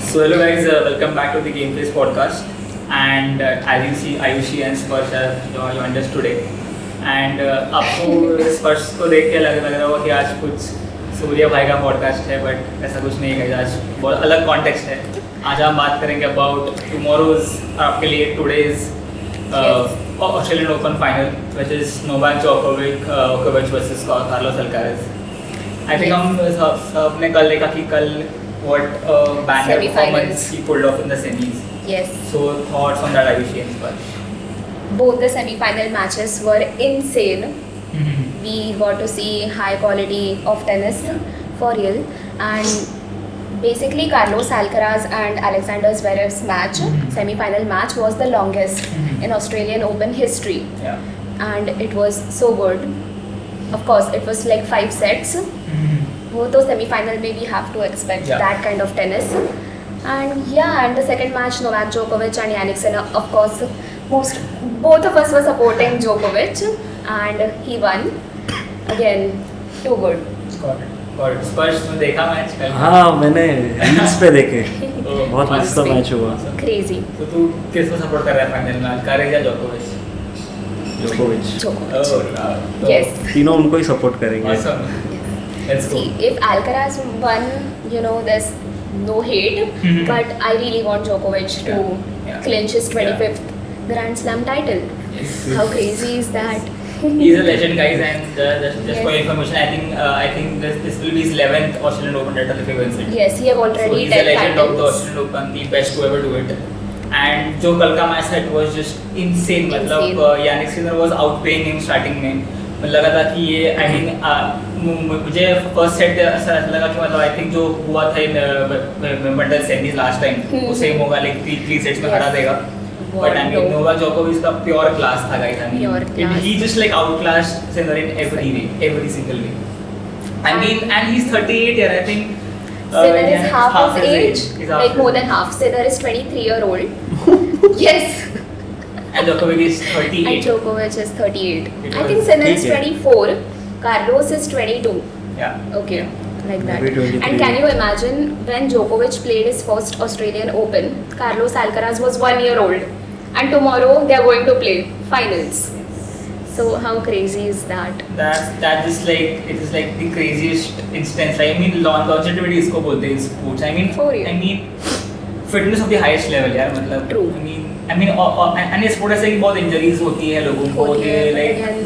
So hello guys, welcome back to the Gameplays podcast. And as you see, Ayushi and Sparsh have joined us today. And आपको स्पर्श को देख के लग रहा होगा कि आज कुछ सूर्य भाई का पॉडकास्ट है, बट ऐसा कुछ नहीं है। आज बहुत अलग कॉन्टेक्स्ट है। आज हम बात करेंगे अबाउट टुमारोज आपके लिए today's Australian Open final which is Novak जोकोविच versus Carlos Alcaraz. I think हम सबने कल देखा कि कल what banger performance he pulled off in the semis. Yes. So thoughts on that, Ayushi and Sparsh? Both the semi-final matches were insane. We got to see high quality of tennis for real. And basically Carlos Alcaraz and Alexander Zverev's match, semi-final match, was the longest in Australian Open history. Yeah. And it was so good. Of course, it was like 5 sets. वो तो semi-final में we have to expect that kind of tennis. And the second match, Novak Djokovic and Jannik Sinner, of course, both of us were supporting Djokovic, and he won. Again, too good. Got it. Sparsh, तुमने देखा match कल? हाँ, मैंने reels पे देखे। बहुत मस्त match हुआ। Crazy. तो तू किसको सपोर्ट कर रहा है फाइनल में, अल्कारेज या जोकोविच? जोकोविच। Yes. तीनों उनको ही सपोर्ट करेंगे। Awesome. Let's go. See, if Alcaraz won, there's no hate, but I really want Djokovic to clinch his 25th Grand Slam title. Yes. How crazy is that? He's a legend, guys, and just for your information, I think this will be his 11th Australian Open title if he wins it. Yes, he have So already he's a 10 legend of the titles. Australian Open, the best to ever do it. And जो कल का match था, it was just insane. मतलब Jannik Sinner was outplaying him starting में. मुझे लगा था कि ये मुझे फर्स्ट सेट ऐसा लगा कि मतलब आई थिंक जो हुआ था विंबलडन सेमीज लास्ट टाइम वो सेम होगा, लाइक 3 सेट्स में हरा देगा। बट आई मीन नोवाक जोकोविच का प्योर क्लास था guys. I mean he just like outclassed Sinner in every way, every single way. I mean and he is 38 year, I think Sinner is half his age, like more than half. Sinner is 23-year-old. Yes. And Djokovic is 38. And Djokovic is 38. I think Sinner is 24. Carlos is 22. Yeah. Okay, like that. Maybe 23. And can you imagine when Djokovic played his first Australian Open, Carlos Alcaraz was 1 year old, and tomorrow they are going to play finals. So how crazy is that? That is like, it is like the craziest instance. I mean longevity इसको बोलते हैं sports. I mean For real. I mean fitness of the highest level यार, मतलब True. I mean and ये sport ऐसे कि बहुत injuries होती है लोगों को, Okay, they but like again,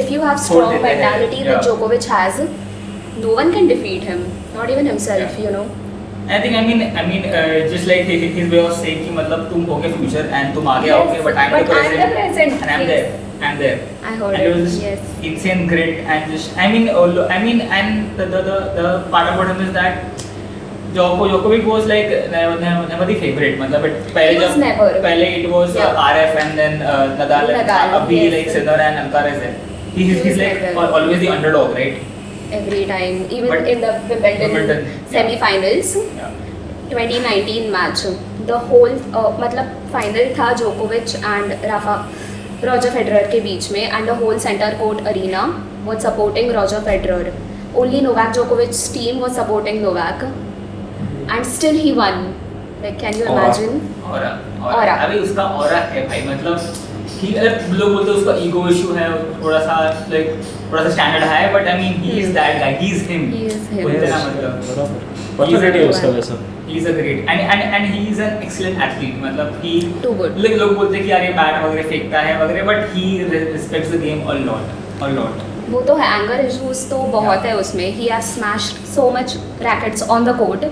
if you have strong देते हैं, mentality that Djokovic has, no one can defeat him, not even himself, I think I mean just like his way of saying कि मतलब तुम होगे future and तुम आगे Yes, आओगे, but I'm the present and I'm yes. there. I'm there. I heard And it was it, just yes. insane grit and just I mean and the part about him is that Djokovic was like never the favorite. मतलब पहले He was जब never. पहले it was RF and then Nadal. अभी yes. like Sinner and Alcaraz है. He's like never. always the underdog, right? Every time, even But in the Wimbledon semi-finals, Yeah. 2019 match, the whole मतलब final था Djokovic and Roger Federer के बीच में, and the whole center court arena was supporting Roger Federer. Only Novak Djokovic's team was supporting Novak, and still he won. Like, can you imagine? Aura. अभी उसका aura है भाई, मतलब कि लोग बोलते हैं उसका ego issue है, थोड़ा सा standard high, but I mean he is that guy, he is him. He is him. बोलते हैं ना मतलब पर्सनैलिटी है उसका वैसा। he is a great and he is an excellent athlete. मतलब he Too good. लोग बोलते हैं कि यार ये बैट वगैरह फेंकता है वगैरह, but he respects the game a lot. वो तो है, एंगर इश्यूज तो बहुत है उसमें. He have smashed so much rackets on the court.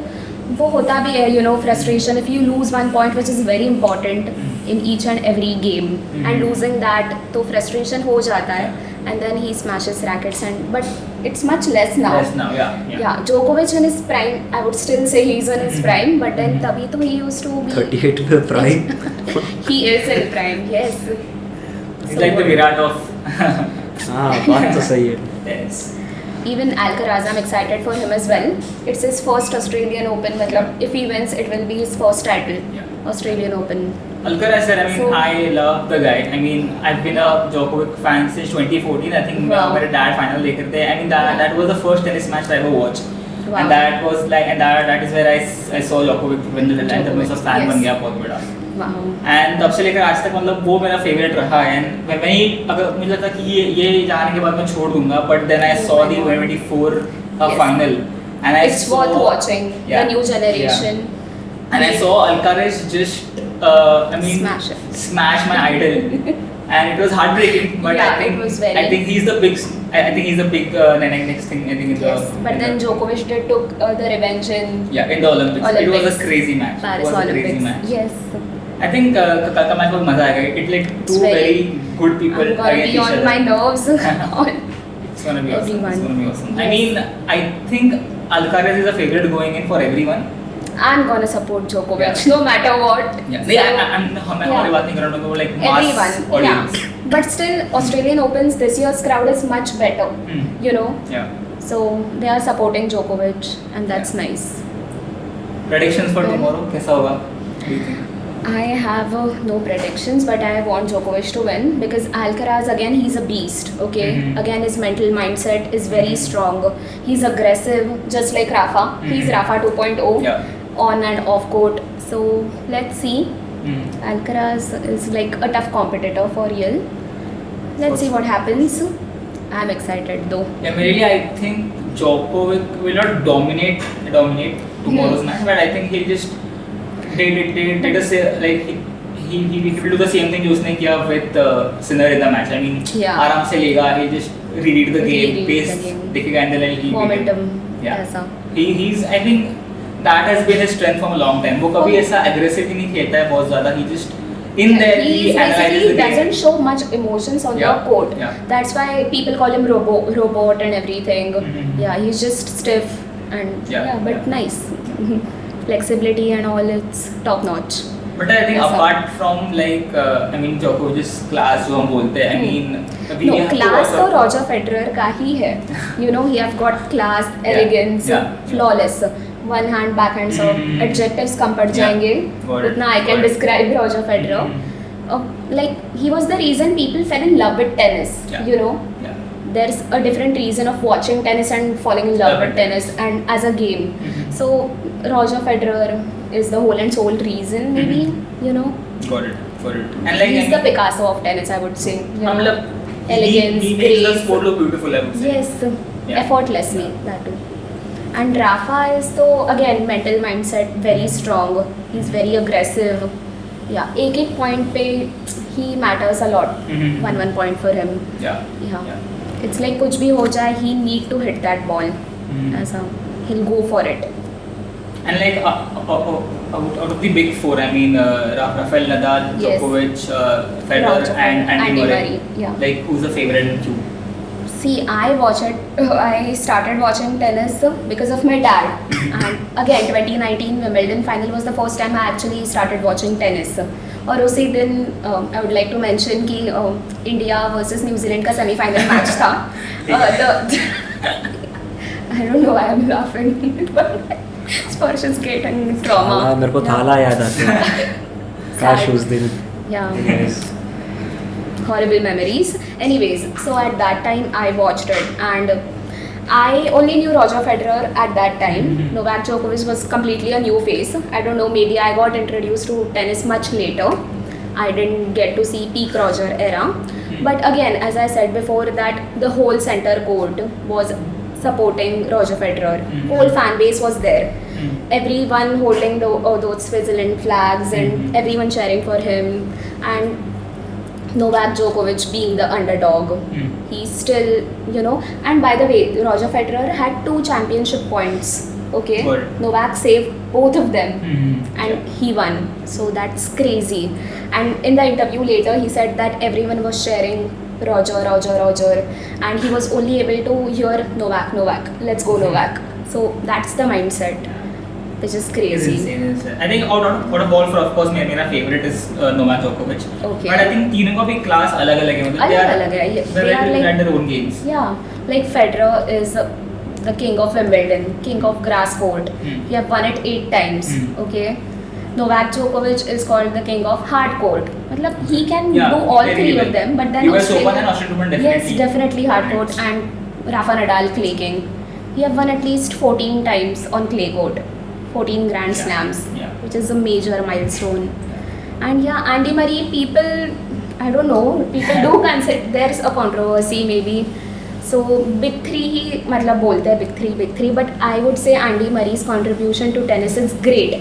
वो होता भी है, frustration if you lose one point which is very important in each and every game, and losing that तो फ्रस्ट्रेशन हो जाता है, and then he smashes rackets and but it's much less now. Yes, now, yeah. Yeah, Djokovic in his prime, I would still say he's in his prime, but then तभी तो he used to be 38 पे prime. he is in prime, yes. He's like the Virat of हाँ, बात तो सही है। yes. Even Alcaraz, I'm excited for him as well. It's his first Australian Open. मतलब, if he wins, it will be his first title. Yeah. Australian Open. Alcaraz said, I mean, So- I love the guy. I mean, I've been a Djokovic fan since 2014. I think Wow. मेरे dad final देखे थे. I mean, that was the first tennis match I ever watched. Wow. And that was like, and that is where I saw Djokovic win the title, and मैं उसका fan Yes. बन गया बहुत बड़ा. Wow. And तब से लेकर आज तक मतलब वो मेरा फेवरेट रहा है. एंड मैं अगर मुझे लगता कि ये जाने के बाद मैं छोड़ दूंगा, but then I saw the 2024 Yes. Final and I It's worth watching. Yeah. The new generation. And I saw Alcaraz just smash my idol, and it was heartbreaking. But Yeah, I think it was very- I think he's the big. I think he's the big next thing. I think in Yes, the. but in then the, Djokovic took the revenge in yeah, in the Olympics. It was a crazy match. Paris it was Olympics. a crazy match. Yes. I think कल का match बहुत मजा आएगा. It like two It's very good people I'm gonna against be each on other. my nerves. It's gonna be awesome. Everyone. It's gonna be awesome. I Yes. mean, I think Alcaraz is a favorite going in for everyone. I'm gonna support Djokovic Yeah. no matter what. Yeah. So, नहीं, मैं हमारी बात नहीं कर रहा हूँ. Like mass everyone, audience. yeah. But still, Australian Opens this year's crowd is much better. Hmm. You know, Yeah. so they are supporting Djokovic, and that's nice. Predictions for Yeah. tomorrow कैसा होगा? Do you think? I have no predictions, but I want Djokovic to win because Alcaraz again he's a beast. Okay, Mhm. again his mental mindset is very strong. He's aggressive, just like Rafa. He's Mhm. Rafa 2.0 Yeah. on and off court. So let's see. Hmm. Alcaraz is like a tough competitor for real. Let's see what happens. I'm excited though. Yeah, really, I think Djokovic will not dominate tomorrow's match, but I think he'll just did a say like he will do the same thing जो उसने किया with Sinner in the match. I mean, Yeah. आराम से लेगा. He'll just read the game, Reread pace the game. देखेगा and then he'll Momentum. Yeah. ऐसा. He's I think that has been his strength from a long time. वो कभी ऐसा aggressive नहीं खेलता है बहुत ज़्यादा. He just in there he analyzes the game. doesn't show much emotions on Yeah, the court. yeah. That's why people call him robot and everything. Mhm. Yeah, he's just stiff and Yeah, but yeah. nice. Flexibility and all, it's top notch. But I think Yes, sir. apart from like I mean Djokovic's class जो हम बोलते हैं, I mean we No, have to class तो also- Roger Federer का ही है. You know, he have got class, elegance, yeah. flawless. One hand, backhand serve. Mhm. Adjectives कम पड़ Yeah. जाएंगे. Got it. उतना I can Got it. describe Roger Federer. Mhm. Like he was the reason people fell in love with tennis. Yeah. You know. Yeah. There's a different reason of watching tennis and falling in love with tennis and as a game. Mhm. So Roger Federer is the whole and sole reason, maybe, you know. Got it. And like He's the Picasso of tennis, I would say. You know? मतलब Elegance, he makes the grace. sport look beautiful, I would say. Yes, Yeah. effortlessly, that too. And Rafa is though again mental mindset very strong. He's very aggressive. Yeah, एक point पे he matters a lot. Mhm. One point for him. Yeah. Yeah. It's like कुछ भी हो जाए, he need to hit that ball. Mhm. ऐसा, he'll go for it. And like out of the big four, I mean Rafael Nadal, Yes. Djokovic, Federer, Roger and Andy Andy Murray. Murray, yeah. Like who's the favorite in you? See, I started watching tennis because of my dad. And again, 2019 Wimbledon final was the first time I actually started watching tennis. और उसी दिन I would like to mention कि India versus New Zealand का semi-final match था. I don't know why I'm laughing, but Sparsh is getting trauma. मेरे को Yeah. थाला याद आता है. काश उस दिन. Yeah. Yes. Horrible memories. Anyways, so at that time I watched it and I only knew Roger Federer at that time. Mhm. Novak Djokovic was completely a new face. I don't know, maybe I got introduced to tennis much later. I didn't get to see peak Roger era. But again, as I said before, that the whole center court was supporting Roger Federer. Mhm. Whole fan base was there. Mm. Everyone holding those Switzerland flags and Mhm. everyone cheering for him. And Novak Djokovic being the underdog. Mm. He's still, you know, and by the way, Roger Federer had 2 championship points. Okay, Good. Novak saved both of them Mhm. and he won. So that's crazy. And in the interview later, he said that everyone was sharing Roger, and he was only able to hear Novak. Let's go Novak. So that's the mindset, which is It's crazy. insane, insane. I think out of all, for of course, मेरा favorite is Novak Djokovic. Okay. But I think तीनों का भी class अलग-अलग है. मतलब अलग-अलग है. They They are are like- their own games. Yeah, like Federer is the king of Wimbledon, king of grass court. Hmm. He have won it 8 times. Hmm. Okay. Novak Djokovic is called the king of hard court. मतलब he can Yeah, do all very 3 well. of them, but then US Open and Australian Open Yes, definitely. definitely hard court and Rafa Nadal clay king. he have won at least 14 times on clay court, 14 Grand Yeah. Slams, Yeah. which is a major milestone. And yeah, Andy Murray, people, I don't know, people do consider there's a controversy maybe. So big three ही मतलब बोलते हैं big three, but I would say Andy Murray's contribution to tennis is great.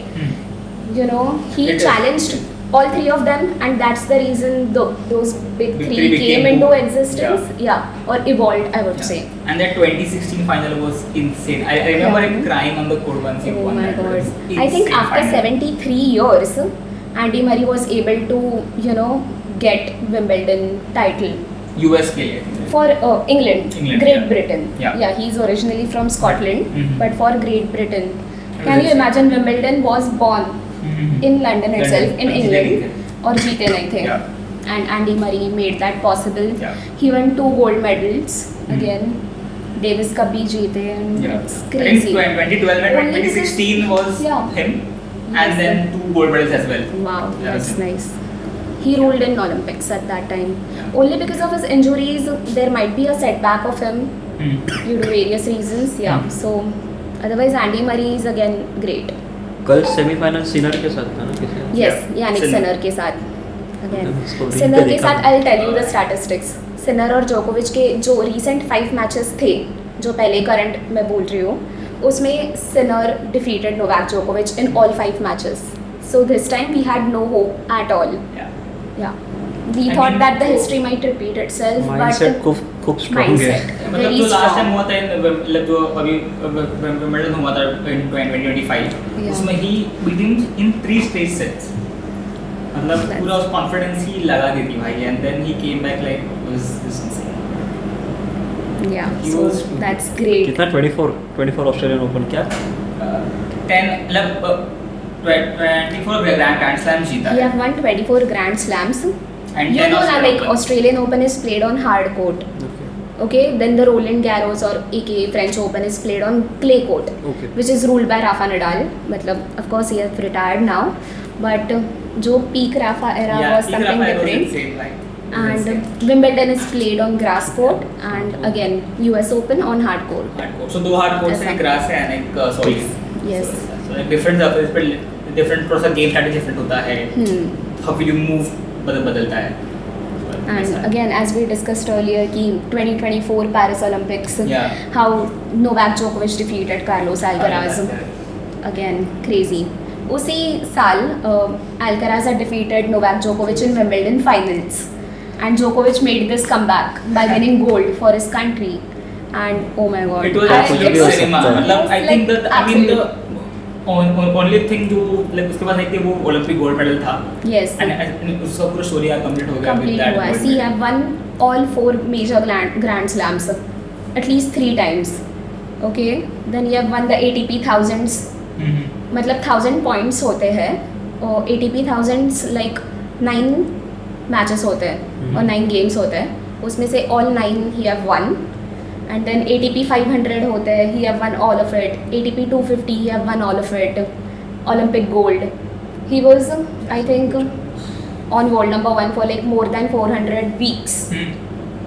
You know, he It is. challenged all three of them, and that's the reason those big Big three three became came into who- existence. Yeah, or evolved, I would say. And that 2016 final was insane. I remember him crying on the court once he Oh won my that. It god. was I think insane after final. 73 years, Andy Murray was able to, you know, get Wimbledon title US के लिए. for England, England, Great yeah. Britain. Yeah. He's originally from Scotland, Mhm. but for Great Britain. was Can you insane. imagine Wimbledon was born Mhm. in London itself, in London. England, or Jeeten, I think. Yeah. And Andy Murray made that possible. Yeah. He won 2 gold medals again. Davis Cup bhi jeete, and Yeah. it's I think crazy. 2012 and Only because- 2016 was Yeah. him, Yes. and then 2 gold medals as well. Wow, That was that's him. nice. He ruled in Olympics at that time. Yeah. Only because of his injuries, there might be a setback of him Hmm. due to various reasons. Yeah, Hmm. so otherwise Andy Murray is again great. कल semifinal Sinner के साथ था ना किसी Yes, Yeah. Yannick Sinner. Sinner के साथ again. उसको ring Sinner पे के देखा साथ I'll tell you the statistics. Sinner और जोकोविच के जो recent 5 matches थे, जो पहले करंट मैं बोल रही हूँ, उसमें Sinner defeated Novak Djokovic in all 5 matches. So this time we had no hope at all. Yeah. Yeah. We I thought mean, that the history might repeat itself, mindset but खूब strong है mindset मतलब very जो last time strong. हुआ था मतलब जो अभी Wimbledon हुआ था in 2025 Yeah. उसमें ही beat him in 3 straight sets मतलब That's- पूरा उस कॉन्फिडेंस ही लगा दी थी भाई and then he came back like was this insane. Yeah, He so was- that's great. कितना 24 ऑस्ट्रेलियन ओपन क्या 10 मतलब 24 ग्रैंड स्लैम जीता We है have won 24 Grand Slams. and You 10 know, Australian like Open. Australian Open is played on hard court. Okay, then the Roland Garros or aka French Open is played on clay court, Okay. which is ruled by Rafa Nadal. मतलब, of course, he has retired now, but जो peak Rafa era Yeah, was Peak something Rafa was different. insane, like, And insane. Wimbledon is played on grass court, and again US Open on hard court. Hardcore. So 2 hard courts हैं, ऐसा. एक grass है and एक soil. Yes. So like different surface पे different थोड़ा सा game strategy different होता है. How will you move बदलता है. And again, as we discussed earlier, कि 2024 Paris Olympics, Yeah. how Novak Djokovic defeated Carlos Alcaraz. Again, crazy. उसी साल Alcaraz had defeated Novak Djokovic in Wimbledon finals, and Djokovic made this comeback by winning gold for his country. And oh my god, It was absolutely absolute was cinema. such a- मतलब I It's think like the I mean the absolute. only thing जो like उसके पास एक थी वो Olympic gold medal था yes, and उसका पूरा story complete हो गया with complete that हुआ. gold He medal. have won all 4 major Grand Slams, at least 3 times. Okay, then he have won the ATP thousands. Mhm. मतलब 1000 points होते हैं और ATP thousands लाइक 9 मैचेस होते हैं और 9 गेम्स होते हैं, उसमें से all 9 he have won. And then ATP 500 होते हैं, he have won all of it. ATP 250 he have won all of it. Olympic gold. He was I think on world number 1 for like more than 400 weeks. Hmm.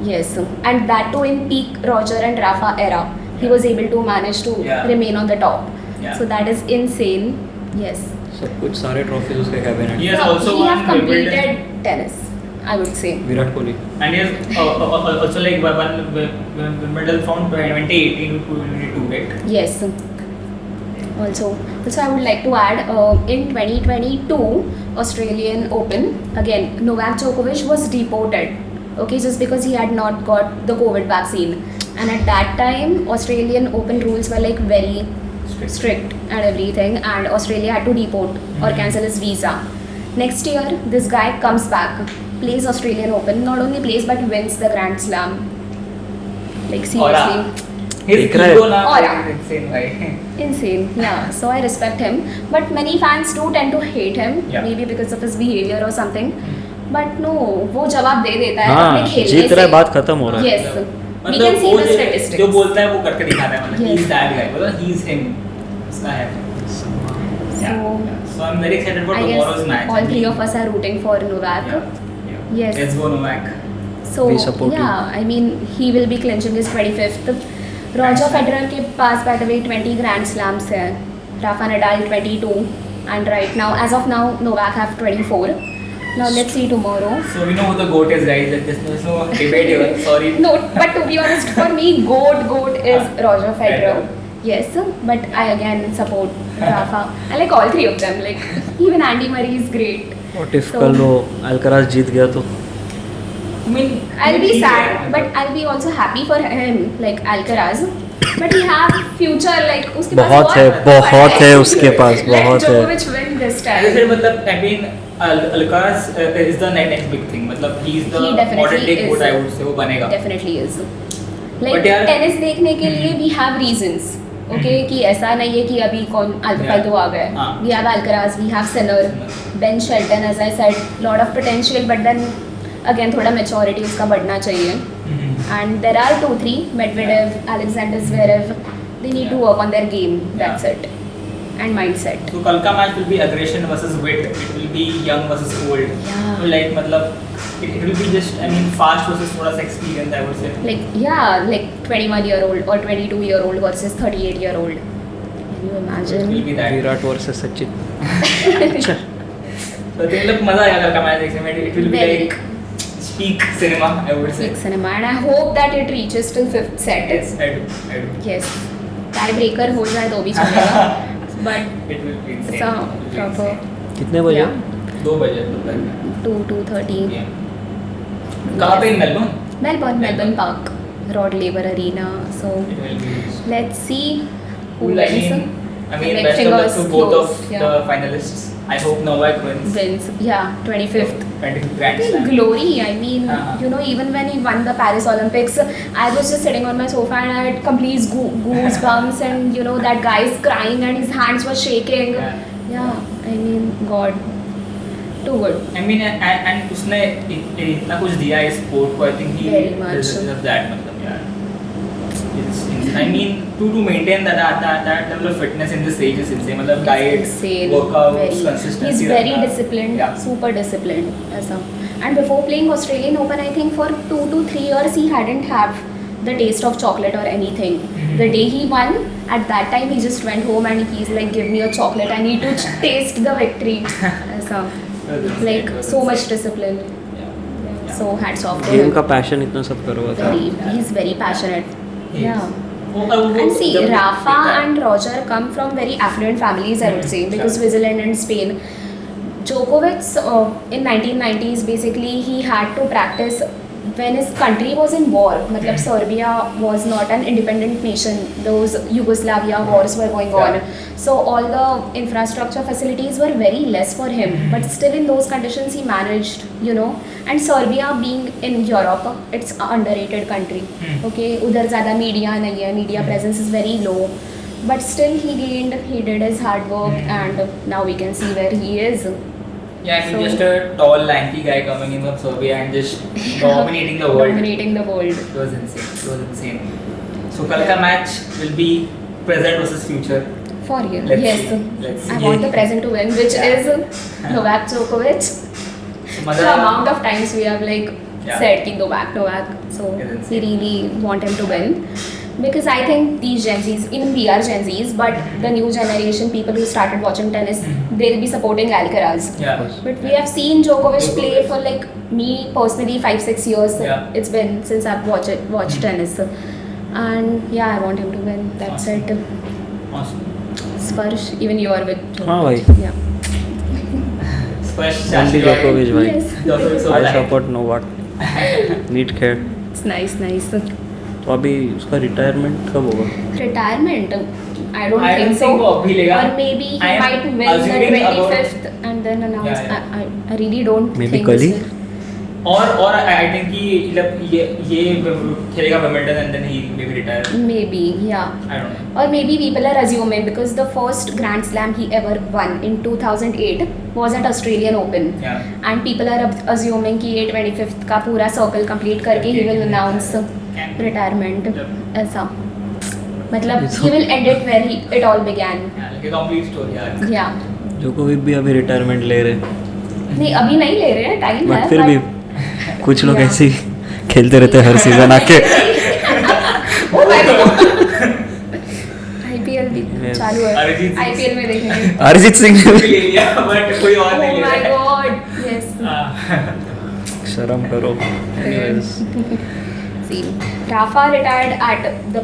Yes, and that too in peak Roger and Rafa era. He Yeah. was able to manage to Yeah. remain on the top. Yeah. So that is insane. Yes. सब कुछ सारे trophies उसके cabinet He has So also he won have completed Wimbledon. tennis, I would say. Virat Kohli And he has also like won Wimbledon from 2018 to 2022, right? Yes. Also, I would like to add in 2022 Australian Open, again Novak Djokovic was deported, okay, just because he had not got the COVID vaccine, and at that time Australian Open rules were like very strict and everything, and Australia had to deport or cancel his visa. Next year this guy comes back, plays Australian Open, not only plays but wins the Grand Slam. Like seriously. His दिख रहा है। ego now Aura. is insane, right? Insane, yeah. So I respect him, but many fans do tend to hate him, Yeah. maybe because of his behavior or something. But no, वो जवाब दे देता है हाँ अपने खेलने जीत रहा है से. बात खत्म हो रहा है Yes, we मतलब can see वो the जो statistics. बोलता है वो करके दिखाता है मतलब Yes. he is that guy मतलब he is him उसका है. So So I'm very excited for I tomorrow's guess match. all 3 of us are rooting for Novak. Yeah. Yes. Let's go Novak. So We support yeah, I mean he will be clinching his 25th Roger Federer के पास by the way 20 grand slams हैं, Rafa Nadal 22, and right now, as of now, Novak have 24. Now let's see tomorrow. So we know who the GOAT is, guys. There's no debate here. Sorry. No, but to be honest, for me, GOAT is Roger Federer. Yes, but I again support Rafa. I like all three of them. Like even Andy Murray is great. What if कल वो Alcaraz जीत गया तो? I mean, I'll be sad, but I'll be also happy for him, like Alcaraz. But he have future, like उसके पास बहुत है उसके पास, बहुत है. Let Djokovic win this as I time. said, मतलब I mean, Alcaraz is the next big thing. मतलब he is the He definitely modern day GOAT, is. I would say, वो बनेगा. Definitely is. But Like यार- tennis देखने के लिए we have reasons. Okay, कि ऐसा नहीं है कि अभी कौन फालतू आ गए. हाँ. We have Alcaraz, we have Sinner, Ben Shelton, as I said, lot of potential, but then again थोड़ा maturity उसका बढ़ना चाहिए. And there are 2-3 Medvedev, Alexander Zverev. They need to work on their game. That's Yeah. it. And mindset. So कल का match will be aggression versus wit. It will be young versus old. Yeah. So like मतलब it will be just I mean fast versus थोड़ा सा experience, I would say. Like yeah, like 21-year-old or 22-year-old versus 38-year-old. Can you It will imagine? be that. Virat versus Sachin. So I think मतलब मजा आएगा कल का match देखने में. It will be Very. like peak cinema, I would say. Big cinema, and I hope that it reaches till 5th set. Yes, I do. Yes. Tie breaker हो जाए तो भी चलेगा. But It will be insane. it's a It will be proper insane. कितने बजे? Yeah. 2 बजे दोपहर 2:30. में. कहाँ पे Melbourne? Melbourne Park, Rod Laver Arena. So It will be. let's see who Cool, wins. I mean, Like best of luck fingers to both of crossed, yeah. the finalists. I hope Novak wins. Wins. Yeah, 25th. 25th Grand I Slam. think glory. I mean, Uh-huh. you know, even when he won the Paris Olympics, I was just sitting on my sofa and I had complete goosebumps, and you know that guy is crying and his hands were shaking. Yeah. Yeah, I mean, God, too good. I mean, and उसने इतना कुछ दिया है sport को. I think he Very much. deserves that. मतलब यार. It's insane. I mean, to maintain that level of fitness in this age is insane. मतलब diet, Insane. workouts, Very. consistency. He's very रखना. disciplined, Yeah. super disciplined. ऐसा. And before playing Australian Open, I think for 2 to 3 years he hadn't have the taste of chocolate or anything. Mhm. The day he won, at that time he just went home and he's like, "Give me a chocolate. I need to taste the victory." ऐसा. Like so much discipline. Yeah. So hats off to game him. का passion इतना सब करवाता है. He's very passionate. He is. Yeah. वो And see, जब Rafa देखता है- and Roger come from very affluent families, I would say, because Sure. Switzerland and Spain. Djokovic, in 1990s, basically, he had to practice when his country was in war. Matlab, Serbia was not an independent nation. Those Yugoslavia wars were going on. So all the infrastructure facilities were very less for him. But still in those conditions, he managed, you know. And Serbia being in Europe, it's an underrated country. Okay, udhar zyada media nahi hai. Media presence is very low. But still he gained, he did his hard work, and now we can see where he is. Yeah, I mean, So- just a tall, lanky guy coming in from Serbia and just dominating the world. Dominating the world. It was insane. It was insane. So, कल का match will be present versus future. For you. Let's Yes. see. Let's I see. want the present to win, which Yeah. is Novak Djokovic. So, The amount of times we have like Yeah. said ki Novak. So It is. we really want him to win. Because I think these Gen Zs, even we are Gen Zs, but the new generation, people who started watching tennis, they'll be supporting Alcaraz. Yeah. But we have seen Djokovic play for like me personally 5-6 years. Yeah. It's been since I've watched tennis. And yeah, I want him to win. That's Awesome. it. Awesome. Sparsh, even you are with Djokovic. हाँ भाई. Yeah. First, Only Djokovic भाई. Yes. Djokovic so I alive. support Novak. Neat खेल. It's nice. तो अभी उसका retirement कब होगा? Retirement? I don't I think don't so. think वो अभी लेगा. Or maybe he I am might win the assuming about- 25th and then announce. Yeah. I really don't Maybe think. कल ही? this will- और I think कि मतलब ये खेलेगा Wimbledon and then he maybe retire. Maybe, yeah. I don't know. Or maybe people are assuming because the first Grand Slam he ever won in 2008 was at Australian Open. Yeah. And people are assuming कि ये 25th का पूरा circle complete करके he will announce retirement. ऐसा मतलब he will end it where it all began. Yeah, like a complete story. Yeah. Yeah. Djokovic भी अभी retirement ले रहे. नहीं अभी नहीं ले रहे हैं, टाइम है. बट फिर भी कुछ लोग Yeah. ऐसे ही खेलते रहते हैं हर सीजन आके. Oh my God. भी Yes. चालू है अरिजीत सिंह। IPL में देखेंगे अरिजीत सिंह ने ले लिया बट कोई और Oh नहीं ले my रहा god, yes. है शर्म करो Anyways, See, Rafa retired at the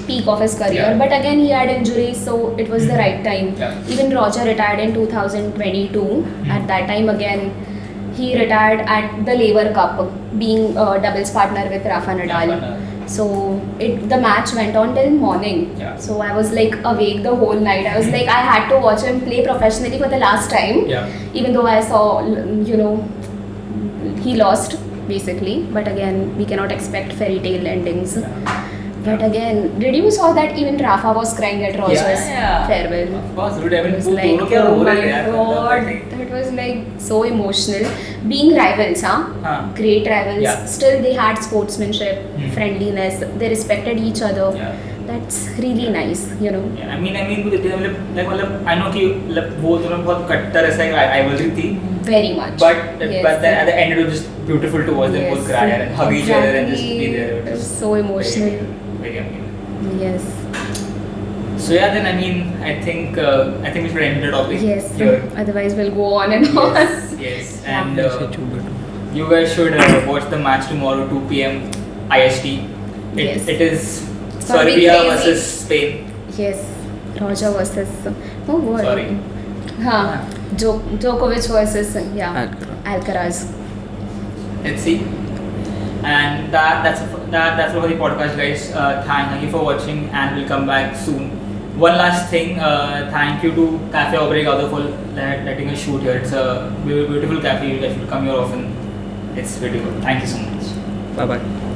peak of his career, Yeah. but again he had injuries, so it was the right time. Yeah. Even Roger retired in 2022. At that time, again, he retired at the Lever Cup, being a doubles partner with Rafa Nadal. Nadal. So the match went on till morning. Yeah. So I was like awake the whole night. I was like, I had to watch him play professionally for the last time. Yeah. Even though I saw, he lost basically. But again, we cannot expect fairy tale endings. But again, did you saw that even Rafa was crying at Roger's farewell? Of course, dude. I It mean, was वो like, दोनों क्या oh row my रहे थे यार, मतलब god, I think. that was like so emotional. Being rivals, हाँ. great rivals. Yeah. Still, they had sportsmanship, Hmm. friendliness. They respected each other. Yeah. That's really nice, you know. Yeah, I mean, मतलब I know कि मतलब वो दोनों बहुत कट्टर ऐसा एक rivalry थी, Very much. but Yes. then at the end it was just beautiful to watch them both cry and hug each other and just be there. It was so emotional. Very amazing. Yes. So yeah, then I mean, I think we should end the topic Yes. here. Otherwise, we'll go on and on. Yes, and चुप you guys should watch the match tomorrow 2 p.m. IST. Yes. It is It's gonna be Serbia crazy. versus Spain. Yes. Roger versus. Oh, what? Sorry. Huh. Djokovic versus Alcaraz. Alcaraz. Let's see. And that's all for the podcast, guys. Thank you for watching, and we'll come back soon. One last thing, thank you to Cafe Obrigado for letting us shoot here. It's a beautiful cafe. You guys should come here often. It's beautiful. Thank you so much. Bye bye.